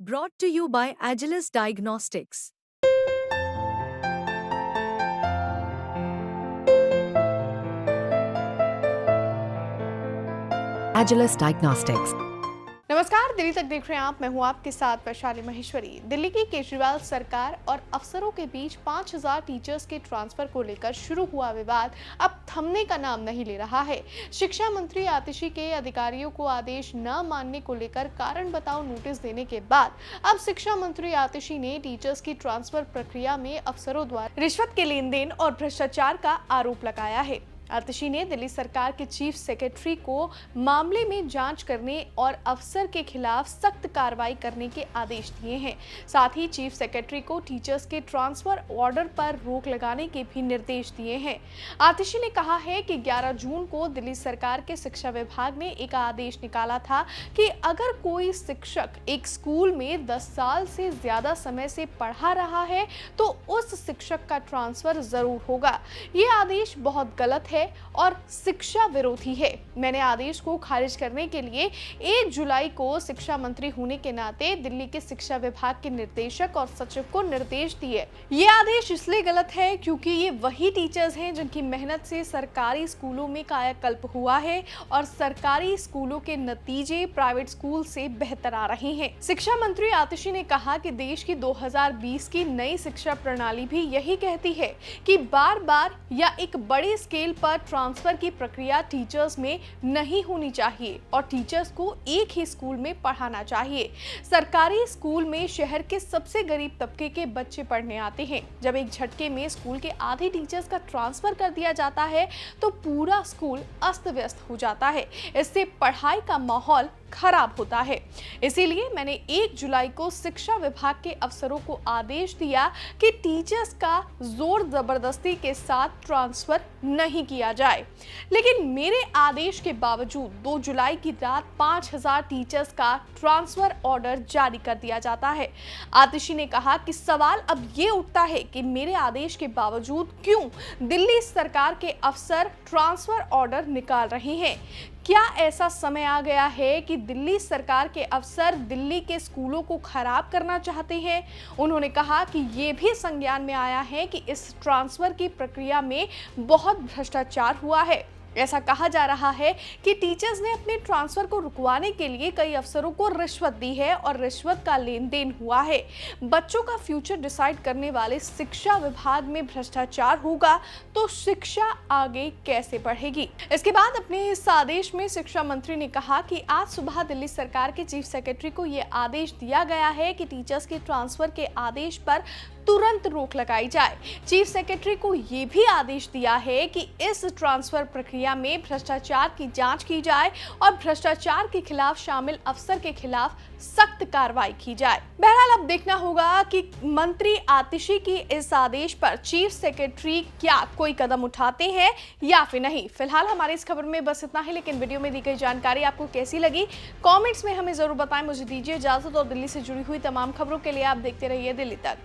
Brought to you by Agilus Diagnostics. Agilus Diagnostics. नमस्कार, दिल्ली तक देख रहे हैं आप। मैं हूं आपके साथ वैशाली महेश्वरी। दिल्ली की केजरीवाल सरकार और अफसरों के बीच 5000 टीचर्स के ट्रांसफर को लेकर शुरू हुआ विवाद अब थमने का नाम नहीं ले रहा है। शिक्षा मंत्री आतिशी के अधिकारियों को आदेश न मानने को लेकर कारण बताओ नोटिस देने के बाद अब शिक्षा मंत्री आतिशी ने टीचर्स की ट्रांसफर प्रक्रिया में अफसरों द्वारा रिश्वत के लेन देन और भ्रष्टाचार का आरोप लगाया है। आतिशी ने दिल्ली सरकार के चीफ सेक्रेटरी को मामले में जांच करने और अफसर के खिलाफ सख्त कार्रवाई करने के आदेश दिए हैं। साथ ही चीफ सेक्रेटरी को टीचर्स के ट्रांसफर ऑर्डर पर रोक लगाने के भी निर्देश दिए हैं। आतिशी ने कहा है कि 11 जून को दिल्ली सरकार के शिक्षा विभाग ने एक आदेश निकाला था कि अगर कोई शिक्षक एक स्कूल में 10 साल से ज्यादा समय से पढ़ा रहा है तो उस शिक्षक का ट्रांसफर जरूर होगा। ये आदेश बहुत गलत है और शिक्षा विरोधी है। मैंने आदेश को खारिज करने के लिए 1 जुलाई को शिक्षा मंत्री होने के नाते दिल्ली के शिक्षा विभाग के निदेशक और सचिव को निर्देश दिए। ये आदेश इसलिए गलत है क्योंकि ये वही टीचर्स हैं जिनकी मेहनत से सरकारी स्कूलों में कायाकल्प हुआ है और सरकारी स्कूलों के नतीजे प्राइवेट स्कूल से बेहतर आ रहे हैं। शिक्षा मंत्री आतिशी ने कहा कि देश की 2020 की नई शिक्षा प्रणाली भी यही कहती है कि बार-बार या एक बड़े स्केल पर ट्रांसफर की प्रक्रिया टीचर्स में नहीं होनी चाहिए और टीचर्स को एक ही स्कूल में पढ़ाना चाहिए। सरकारी स्कूल में शहर के सबसे गरीब तबके के बच्चे पढ़ने आते हैं। जब एक झटके में स्कूल के आधे टीचर्स का ट्रांसफर कर दिया जाता है तो पूरा स्कूल अस्त व्यस्त हो जाता है। इससे पढ़ाई का माहौल खराब होता है। इसीलिए मैंने 1 जुलाई को शिक्षा विभाग के अफसरों को आदेश दिया कि टीचर्स का जोर जबरदस्ती के साथ ट्रांसफर नहीं किया जाए। लेकिन मेरे आदेश के बावजूद 2 जुलाई की रात 5000 टीचर्स का ट्रांसफर ऑर्डर जारी कर दिया जाता है। आतिशी ने कहा कि सवाल अब ये उठता है कि मेरे आदेश के बावजूद क्यों दिल्ली सरकार के अफसर ट्रांसफर ऑर्डर निकाल रहे हैं। क्या ऐसा समय आ गया है कि दिल्ली सरकार के अफसर दिल्ली के स्कूलों को खराब करना चाहते हैं? उन्होंने कहा कि ये भी संज्ञान में आया है कि इस ट्रांसफर की प्रक्रिया में बहुत भ्रष्टाचार हुआ है। ऐसा कहा जा रहा है कि टीचर्स ने अपने ट्रांसफर को रुकवाने के लिए कई अफसरों को रिश्वत दी है और रिश्वत का लेन देन हुआ है। बच्चों का फ्यूचर डिसाइड करने वाले शिक्षा विभाग में भ्रष्टाचार होगा तो शिक्षा आगे कैसे बढ़ेगी। इसके बाद अपने इस आदेश में शिक्षा मंत्री ने कहा कि आज सुबह दिल्ली सरकार के चीफ सेक्रेटरी को यह आदेश दिया गया है कि टीचर्स के ट्रांसफर के आदेश पर तुरंत रोक लगाई जाए। चीफ सेक्रेटरी को यह भी आदेश दिया है कि इस ट्रांसफर प्रक्रिया में भ्रष्टाचार की जांच की जाए और भ्रष्टाचार के खिलाफ शामिल अफसर के खिलाफ सख्त कार्रवाई की जाए। बहरहाल अब देखना होगा कि मंत्री आतिशी की इस आदेश पर चीफ सेक्रेटरी क्या कोई कदम उठाते हैं या फिर नहीं। फिलहाल हमारी इस खबर में बस इतना ही, लेकिन वीडियो में दी गई जानकारी आपको कैसी लगी कमेंट्स में हमें जरूर बताएं। मुझे दीजिए इजाजत और दिल्ली से जुड़ी हुई तमाम खबरों के लिए आप देखते रहिए दिल्ली तक।